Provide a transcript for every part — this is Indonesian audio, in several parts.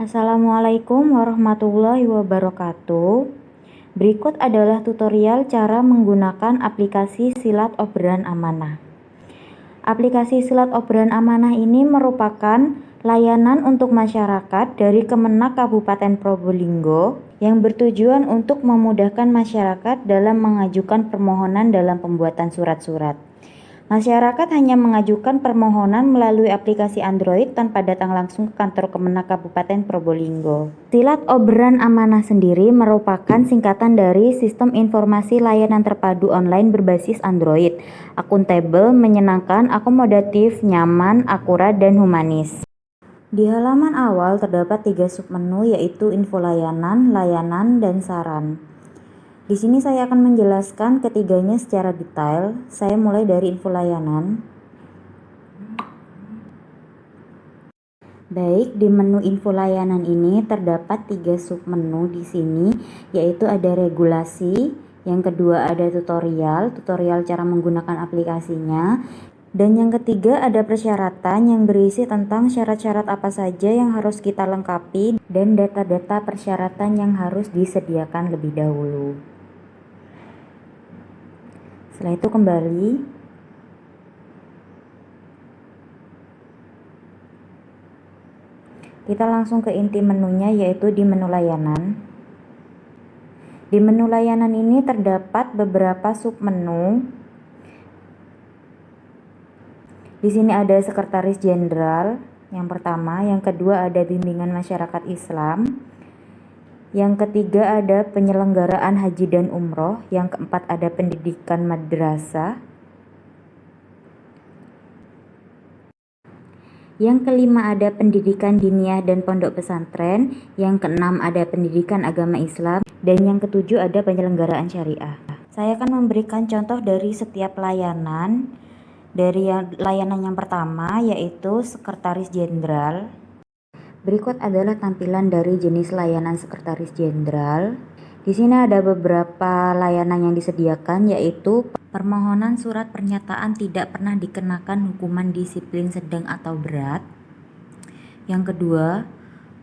Assalamualaikum warahmatullahi wabarakatuh. Berikut adalah tutorial cara menggunakan aplikasi Silat Obrolan Amanah. Aplikasi Silat Obrolan Amanah ini merupakan layanan untuk masyarakat dari Kemenak Kabupaten Probolinggo yang bertujuan untuk memudahkan masyarakat dalam mengajukan permohonan dalam pembuatan surat-surat. Masyarakat hanya mengajukan permohonan melalui aplikasi Android tanpa datang langsung ke kantor Kemenak Kabupaten Probolinggo. Silat Obrolan Amanah sendiri merupakan singkatan dari Sistem Informasi Layanan Terpadu Online berbasis Android, akuntabel, menyenangkan, akomodatif, nyaman, akurat, dan humanis. Di halaman awal terdapat 3 submenu, yaitu info layanan, layanan, dan saran. Di sini saya akan menjelaskan ketiganya secara detail. Saya mulai dari info layanan. Baik, di menu info layanan ini terdapat 3 submenu di sini, yaitu ada regulasi, yang kedua ada tutorial cara menggunakan aplikasinya, dan yang ketiga ada persyaratan yang berisi tentang syarat-syarat apa saja yang harus kita lengkapi dan data-data persyaratan yang harus disediakan lebih dahulu. Setelah itu kembali. Kita langsung ke inti menunya, yaitu di menu layanan. Di menu layanan ini terdapat beberapa submenu. Di sini ada Sekretaris Jenderal yang pertama, yang kedua ada bimbingan masyarakat Islam, yang ketiga ada penyelenggaraan haji dan umroh, yang keempat ada pendidikan madrasah, yang kelima ada pendidikan diniyah dan pondok pesantren, yang keenam ada pendidikan agama Islam, dan yang ketujuh ada penyelenggaraan syariah. Saya akan memberikan contoh dari setiap layanan. Dari layanan yang pertama, yaitu Sekretaris Jenderal. Berikut adalah tampilan dari jenis layanan Sekretaris Jenderal. Di sini ada beberapa layanan yang disediakan, yaitu permohonan surat pernyataan tidak pernah dikenakan hukuman disiplin sedang atau berat. Yang kedua,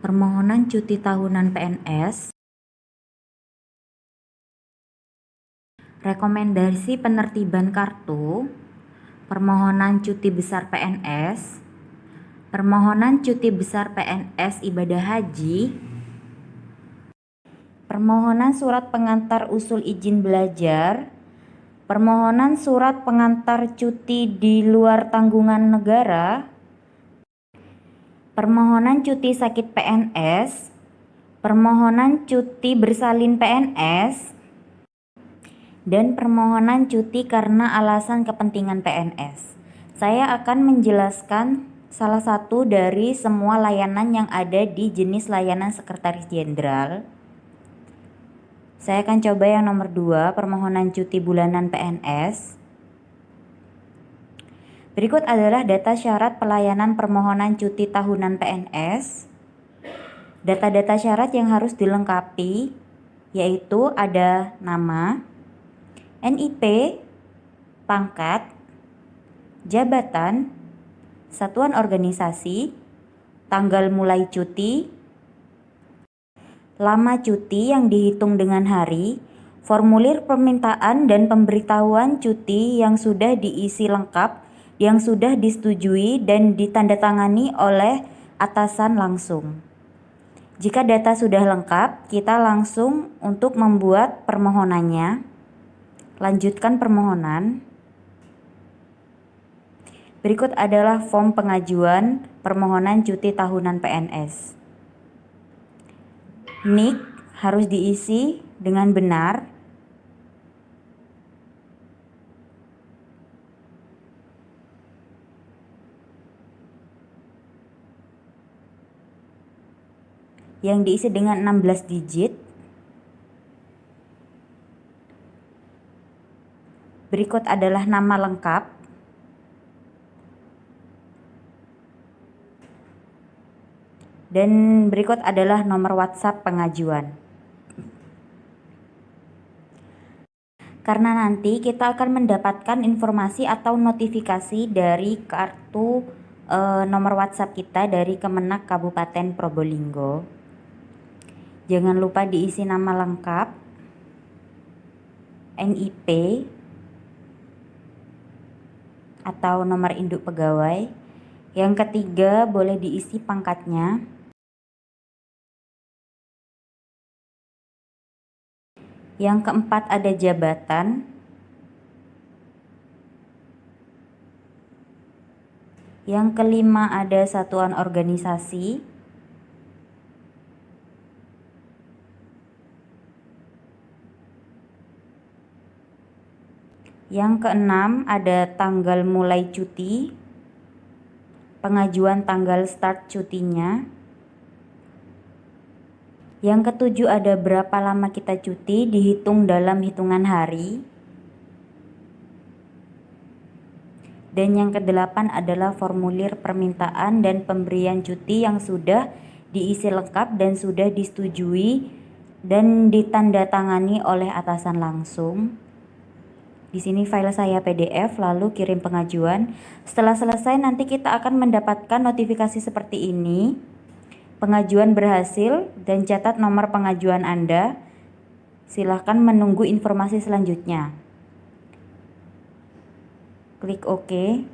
permohonan cuti tahunan PNS. Rekomendasi penertiban kartu. Permohonan cuti besar PNS. Permohonan cuti besar PNS ibadah haji, permohonan surat pengantar usul izin belajar, permohonan surat pengantar cuti di luar tanggungan negara, permohonan cuti sakit PNS, permohonan cuti bersalin PNS, dan permohonan cuti karena alasan kepentingan PNS. Saya akan menjelaskan salah satu dari semua layanan yang ada di jenis layanan Sekretaris Jenderal. Saya akan coba yang nomor 2, permohonan cuti bulanan PNS. Berikut adalah data syarat pelayanan permohonan cuti tahunan PNS. Data-data syarat yang harus dilengkapi, yaitu ada nama, NIP, pangkat, jabatan, satuan organisasi, tanggal mulai cuti, lama cuti yang dihitung dengan hari, formulir permintaan dan pemberitahuan cuti yang sudah diisi lengkap, yang sudah disetujui dan ditandatangani oleh atasan langsung. Jika data sudah lengkap, kita langsung untuk membuat permohonannya. Lanjutkan permohonan. Berikut adalah form pengajuan permohonan cuti tahunan PNS. NIK harus diisi dengan benar. Yang diisi dengan 16 digit. Berikut adalah nama lengkap. Dan berikut adalah nomor WhatsApp pengajuan. Karena nanti kita akan mendapatkan informasi atau notifikasi dari kartu nomor WhatsApp kita dari Kemenak Kabupaten Probolinggo. Jangan lupa diisi nama lengkap, NIP, atau nomor induk pegawai. Yang ketiga, boleh diisi pangkatnya. Yang keempat, ada jabatan. Yang kelima, ada satuan organisasi. Yang keenam, ada tanggal mulai cuti, pengajuan tanggal start cutinya. Yang ketujuh, ada berapa lama kita cuti dihitung dalam hitungan hari. Dan yang kedelapan adalah formulir permintaan dan pemberian cuti yang sudah diisi lengkap dan sudah disetujui dan ditandatangani oleh atasan langsung. Di sini file saya PDF, lalu kirim pengajuan. Setelah selesai nanti kita akan mendapatkan notifikasi seperti ini. Pengajuan berhasil dan catat nomor pengajuan Anda. Silahkan menunggu informasi selanjutnya. Klik OK.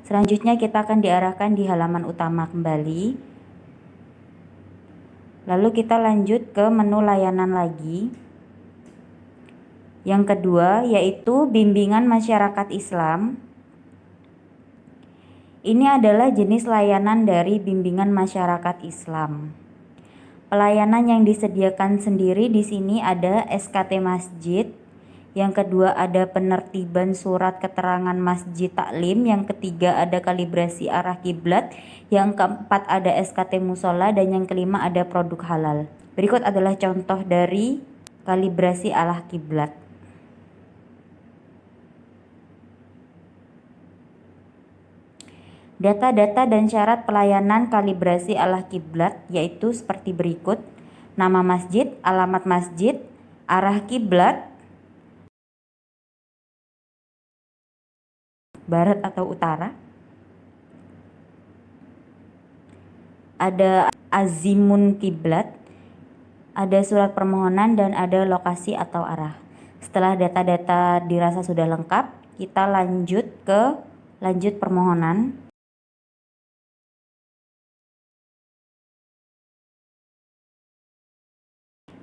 Selanjutnya kita akan diarahkan di halaman utama kembali. Lalu kita lanjut ke menu layanan lagi. Yang kedua yaitu bimbingan masyarakat Islam. Ini adalah jenis layanan dari bimbingan masyarakat Islam. Pelayanan yang disediakan sendiri di sini ada SKT Masjid. Yang kedua ada penertiban surat keterangan masjid taklim. Yang ketiga ada kalibrasi arah kiblat. Yang keempat ada SKT musola. Dan yang kelima ada produk halal. Berikut adalah contoh dari kalibrasi arah kiblat. Data-data dan syarat pelayanan kalibrasi arah kiblat yaitu seperti berikut: nama masjid, alamat masjid, arah kiblat, barat atau utara, ada azimun kiblat, ada surat permohonan, dan ada lokasi atau arah. Setelah data-data dirasa sudah lengkap, kita lanjut ke lanjut permohonan.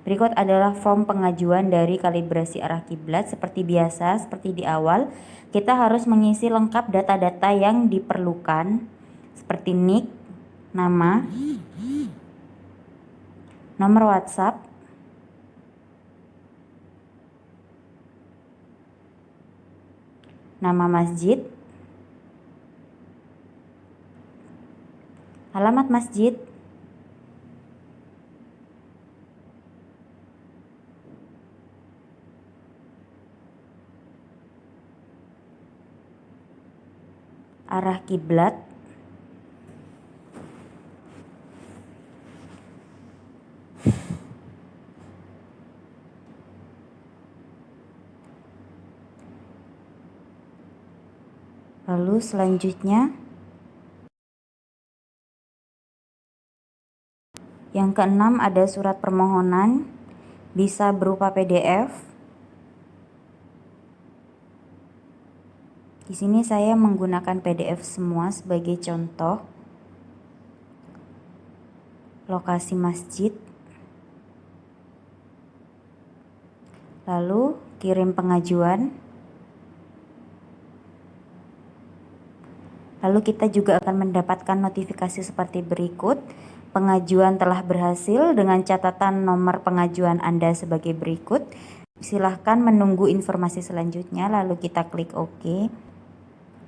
Berikut adalah form pengajuan dari kalibrasi arah kiblat. Seperti biasa, seperti di awal, kita harus mengisi lengkap data-data yang diperlukan seperti NIK, nama, nomor WhatsApp, nama masjid, alamat masjid, arah kiblat, lalu selanjutnya yang keenam ada surat permohonan, bisa berupa PDF. Di sini saya menggunakan PDF semua sebagai contoh. Lokasi masjid. Lalu kirim pengajuan. Lalu kita juga akan mendapatkan notifikasi seperti berikut. Pengajuan telah berhasil dengan catatan nomor pengajuan Anda sebagai berikut. Silahkan menunggu informasi selanjutnya, lalu kita klik OK.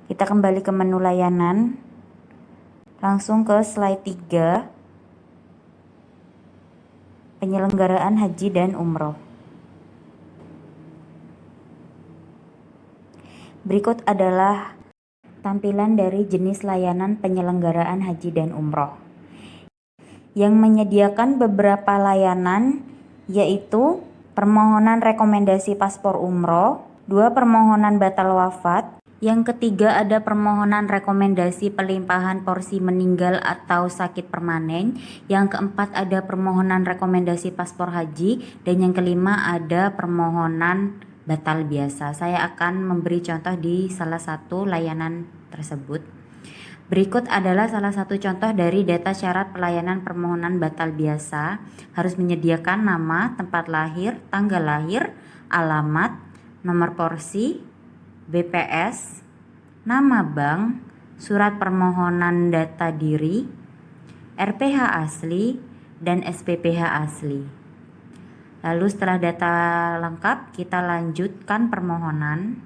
Kita kembali ke menu layanan. Langsung ke slide 3. Penyelenggaraan haji dan umroh. Berikut adalah tampilan dari jenis layanan penyelenggaraan haji dan umroh. Yang menyediakan beberapa layanan yaitu permohonan rekomendasi paspor umroh, 2 permohonan batal wafat, Yang ketiga ada permohonan rekomendasi pelimpahan porsi meninggal atau sakit permanen. Yang keempat ada permohonan rekomendasi paspor haji. Dan yang kelima ada permohonan batal biasa. Saya akan memberi contoh di salah satu layanan tersebut. Berikut adalah salah satu contoh dari data syarat pelayanan permohonan batal biasa. Harus menyediakan nama, tempat lahir, tanggal lahir, alamat, nomor porsi, BPS, nama bank, surat permohonan data diri, RPH asli, dan SPPH asli. Lalu setelah data lengkap, kita lanjutkan permohonan.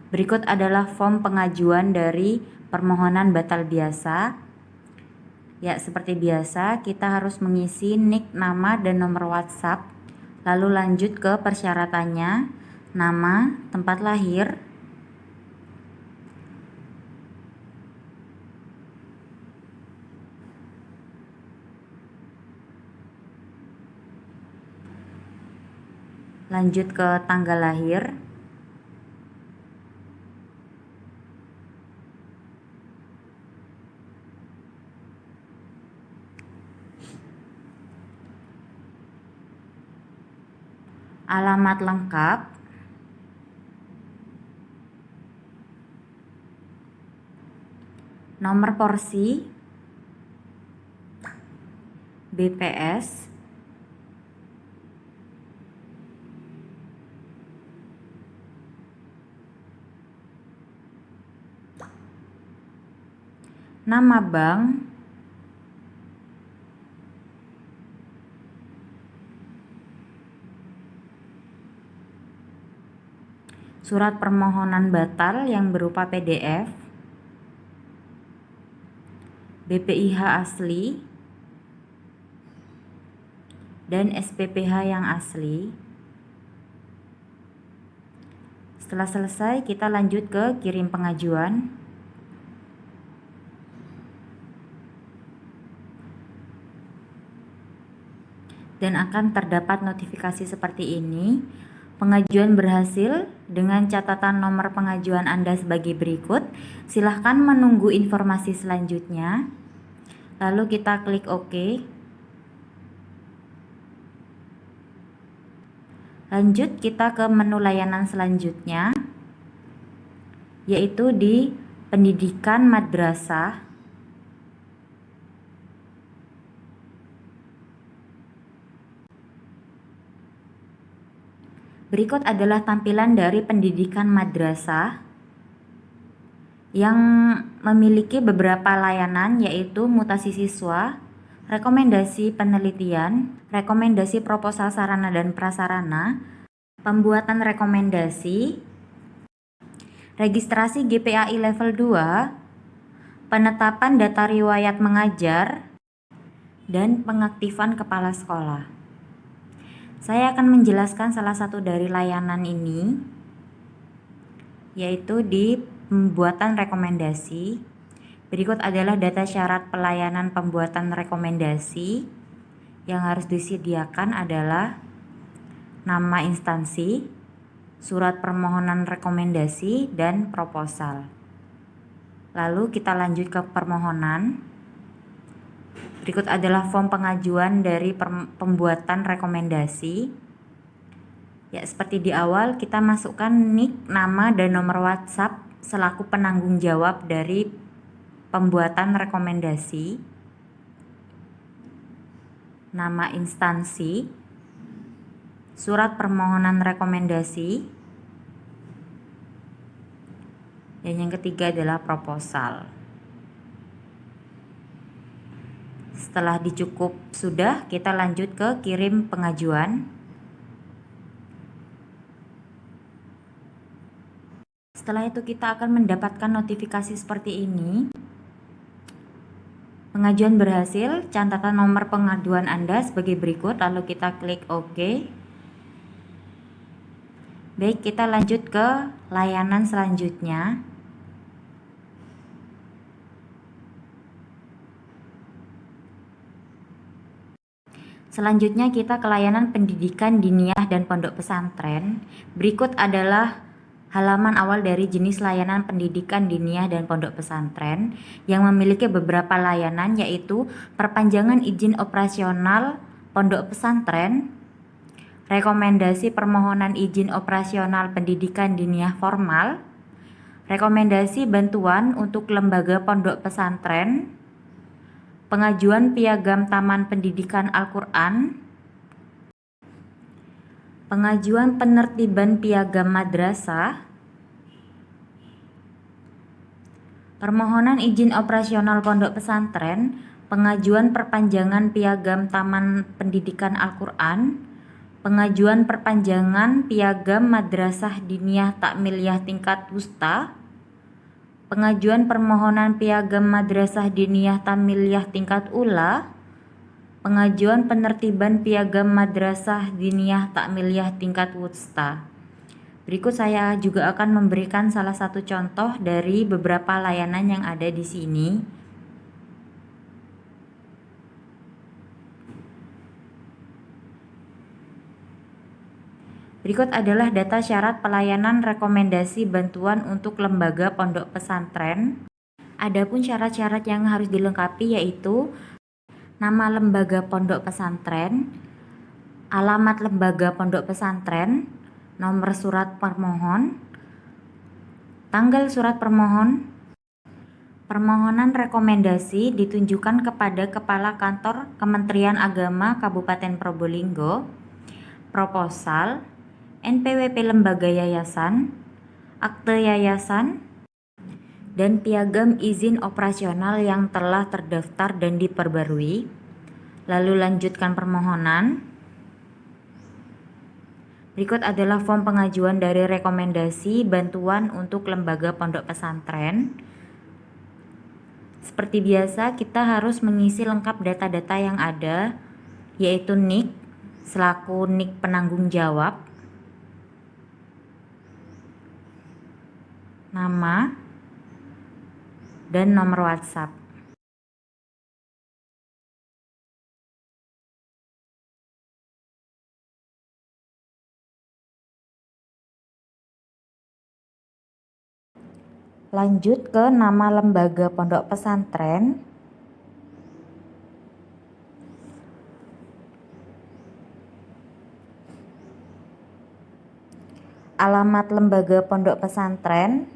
Berikut adalah form pengajuan dari permohonan batal biasa. Ya, seperti biasa, kita harus mengisi nik, nama, dan nomor WhatsApp. Lalu lanjut ke persyaratannya. Nama, tempat lahir, lanjut ke tanggal lahir, alamat lengkap, nomor porsi, BPS, nama bank, surat permohonan batal yang berupa PDF, BPIH asli, dan SPPH yang asli. Setelah selesai, kita lanjut ke kirim pengajuan. Dan akan terdapat notifikasi seperti ini. Pengajuan berhasil dengan catatan nomor pengajuan Anda sebagai berikut. Silahkan menunggu informasi selanjutnya. Lalu kita klik OK. Lanjut kita ke menu layanan selanjutnya, yaitu di pendidikan madrasah. Berikut adalah tampilan dari pendidikan madrasah yang memiliki beberapa layanan, yaitu mutasi siswa, rekomendasi penelitian, rekomendasi proposal sarana dan prasarana, pembuatan rekomendasi, registrasi GPAI level 2, penetapan data riwayat mengajar, dan pengaktifan kepala sekolah. Saya akan menjelaskan salah satu dari layanan ini, yaitu di pembuatan rekomendasi. Berikut adalah data syarat pelayanan pembuatan rekomendasi. Yang harus disediakan adalah nama instansi, surat permohonan rekomendasi, dan proposal. Lalu kita lanjut ke permohonan. Berikut adalah form pengajuan dari pembuatan rekomendasi. Ya, seperti di awal kita masukkan nik, nama, dan nomor WhatsApp selaku penanggung jawab dari pembuatan rekomendasi. Nama instansi, surat permohonan rekomendasi, dan yang ketiga adalah proposal. Setelah dicukup sudah, kita lanjut ke kirim pengajuan. Setelah itu kita akan mendapatkan notifikasi seperti ini. Pengajuan berhasil, catatan nomor pengaduan Anda sebagai berikut, lalu kita klik OK. Baik, kita lanjut ke layanan selanjutnya. Selanjutnya kita ke layanan pendidikan diniyah dan pondok pesantren. Berikut adalah halaman awal dari jenis layanan pendidikan diniyah dan pondok pesantren yang memiliki beberapa layanan, yaitu perpanjangan izin operasional pondok pesantren, rekomendasi permohonan izin operasional pendidikan diniyah formal, rekomendasi bantuan untuk lembaga pondok pesantren, pengajuan piagam Taman Pendidikan Al-Quran, pengajuan penertiban piagam madrasah, permohonan izin operasional pondok pesantren, pengajuan perpanjangan piagam Taman Pendidikan Al-Quran, pengajuan perpanjangan piagam Madrasah Diniyah Takmiliyah Tingkat Wusta, pengajuan permohonan piagam Madrasah Diniyah Takmiliyah Tingkat Ula, pengajuan penertiban piagam Madrasah Diniyah Takmiliyah Tingkat Wusta. Berikut saya juga akan memberikan salah satu contoh dari beberapa layanan yang ada di sini. Berikut adalah data syarat pelayanan rekomendasi bantuan untuk lembaga pondok pesantren. Adapun syarat-syarat yang harus dilengkapi yaitu nama lembaga pondok pesantren, alamat lembaga pondok pesantren, nomor surat permohon, tanggal surat permohon, permohonan rekomendasi ditunjukkan kepada Kepala Kantor Kementerian Agama Kabupaten Probolinggo, proposal, NPWP lembaga yayasan, akte yayasan, dan piagam izin operasional yang telah terdaftar dan diperbarui. Lalu lanjutkan permohonan. Berikut adalah form pengajuan dari rekomendasi bantuan untuk lembaga pondok pesantren. Seperti biasa, kita harus mengisi lengkap data-data yang ada, yaitu NIK selaku NIK penanggung jawab, nama, dan nomor WhatsApp. Lanjut ke nama lembaga pondok pesantren. Alamat lembaga pondok pesantren.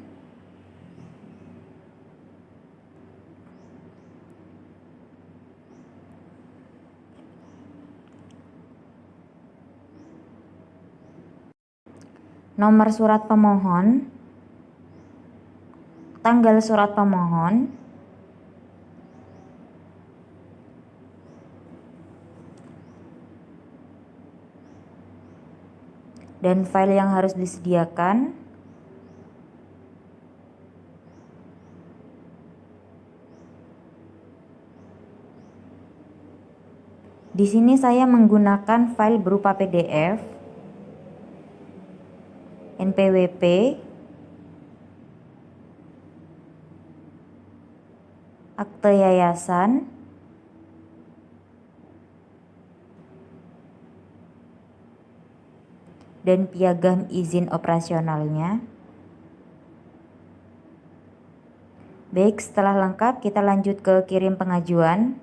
Nomor surat pemohon, tanggal surat pemohon, dan file yang harus disediakan. Di sini saya menggunakan file berupa PDF, NPWP, akte yayasan, dan piagam izin operasionalnya. Baik, setelah lengkap kita lanjut ke kirim pengajuan.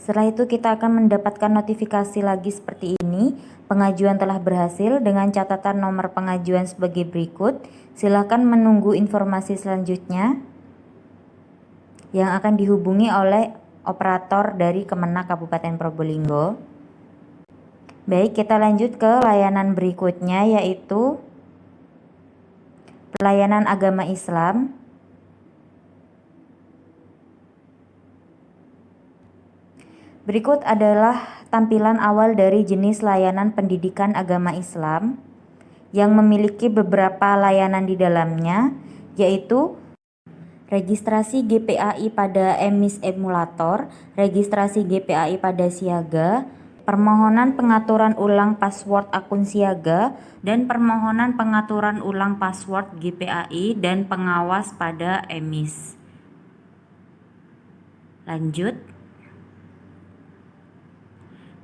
Setelah itu kita akan mendapatkan notifikasi lagi seperti ini. Pengajuan telah berhasil dengan catatan nomor pengajuan sebagai berikut. Silakan menunggu informasi selanjutnya yang akan dihubungi oleh operator dari Kemenak Kabupaten Probolinggo. Baik, kita lanjut ke layanan berikutnya, yaitu pelayanan agama Islam. Berikut adalah tampilan awal dari jenis layanan pendidikan agama Islam yang memiliki beberapa layanan di dalamnya, yaitu registrasi GPAI pada emis emulator, registrasi GPAI pada siaga, permohonan pengaturan ulang password akun siaga, dan permohonan pengaturan ulang password GPAI dan pengawas pada emis. Lanjut.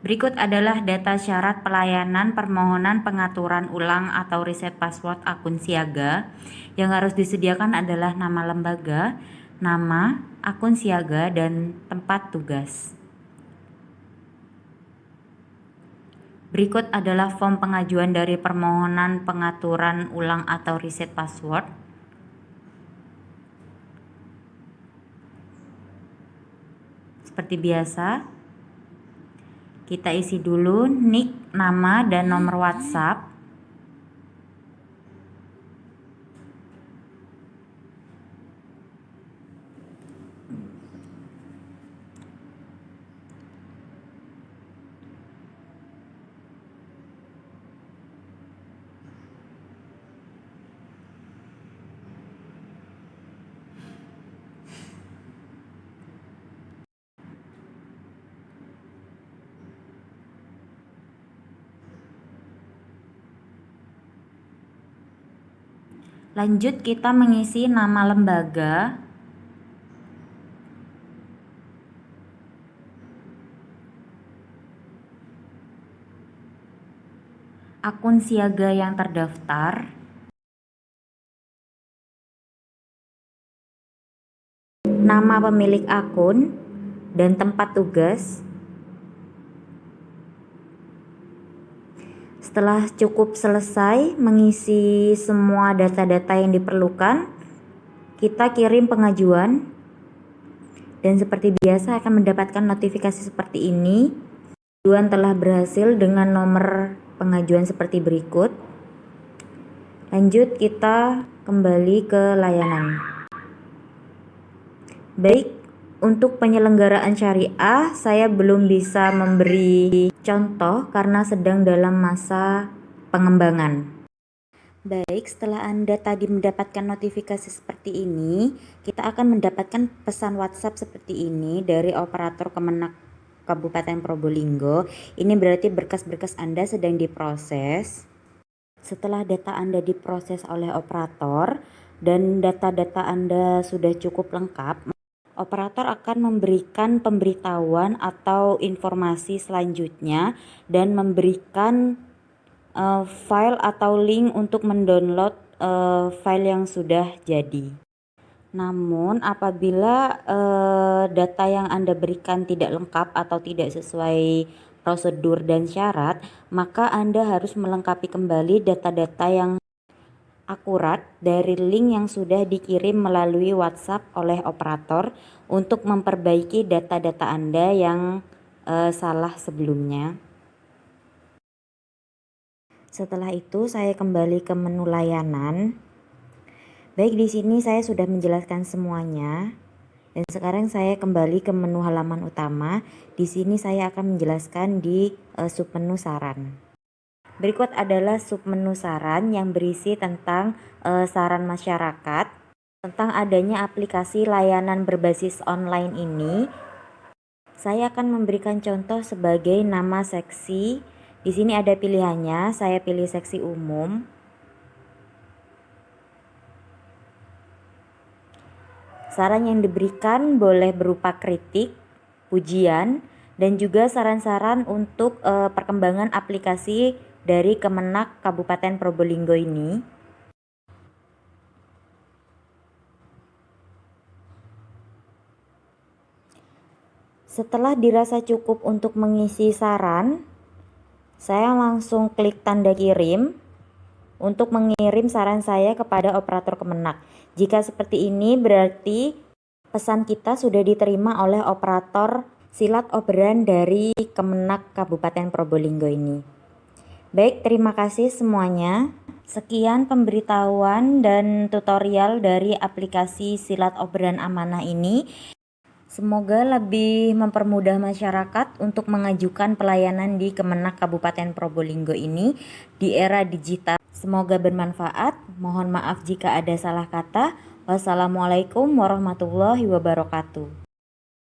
Berikut adalah data syarat pelayanan permohonan pengaturan ulang atau reset password akun siaga. Yang harus disediakan adalah nama lembaga, nama, akun siaga, dan tempat tugas. Berikut adalah form pengajuan dari permohonan pengaturan ulang atau reset password. Seperti biasa, kita isi dulu nick, nama, dan nomor WhatsApp. Lanjut, kita mengisi nama lembaga, akun siaga yang terdaftar, nama pemilik akun, dan tempat tugas. Setelah cukup selesai mengisi semua data-data yang diperlukan, kita kirim pengajuan, dan seperti biasa akan mendapatkan notifikasi seperti ini. Pengajuan telah berhasil dengan nomor pengajuan seperti berikut. Lanjut, kita kembali ke layanan. Baik, untuk penyelenggaraan syariah saya belum bisa memberi contoh karena sedang dalam masa pengembangan. Baik, setelah Anda tadi mendapatkan notifikasi seperti ini, kita akan mendapatkan pesan WhatsApp seperti ini dari operator Kemenak Kabupaten Probolinggo. Ini berarti berkas-berkas Anda sedang diproses. Setelah data Anda diproses oleh operator dan data-data Anda sudah cukup lengkap, operator akan memberikan pemberitahuan atau informasi selanjutnya dan memberikan file atau link untuk mendownload file yang sudah jadi. Namun apabila data yang Anda berikan tidak lengkap atau tidak sesuai prosedur dan syarat, maka Anda harus melengkapi kembali data-data yang akurat dari link yang sudah dikirim melalui WhatsApp oleh operator untuk memperbaiki data-data Anda yang salah sebelumnya. Setelah itu saya kembali ke menu layanan. Baik, di sini saya sudah menjelaskan semuanya. Dan sekarang saya kembali ke menu halaman utama. Di sini saya akan menjelaskan di submenu saran. Berikut adalah submenu saran yang berisi tentang saran masyarakat tentang adanya aplikasi layanan berbasis online ini. Saya akan memberikan contoh sebagai nama seksi. Di sini ada pilihannya, saya pilih seksi umum. Saran yang diberikan boleh berupa kritik, pujian, dan juga saran-saran untuk perkembangan aplikasi dari Kemenak Kabupaten Probolinggo ini. Setelah dirasa cukup untuk mengisi saran, saya langsung klik tanda kirim untuk mengirim saran saya kepada operator Kemenak. Jika seperti ini berarti pesan kita sudah diterima oleh operator silat obran dari Kemenak Kabupaten Probolinggo ini. Baik, terima kasih semuanya. Sekian pemberitahuan dan tutorial dari aplikasi Silat Obran Amanah ini. Semoga lebih mempermudah masyarakat untuk mengajukan pelayanan di Kemenak Kabupaten Probolinggo ini di era digital. Semoga bermanfaat. Mohon maaf jika ada salah kata. Wassalamualaikum warahmatullahi wabarakatuh.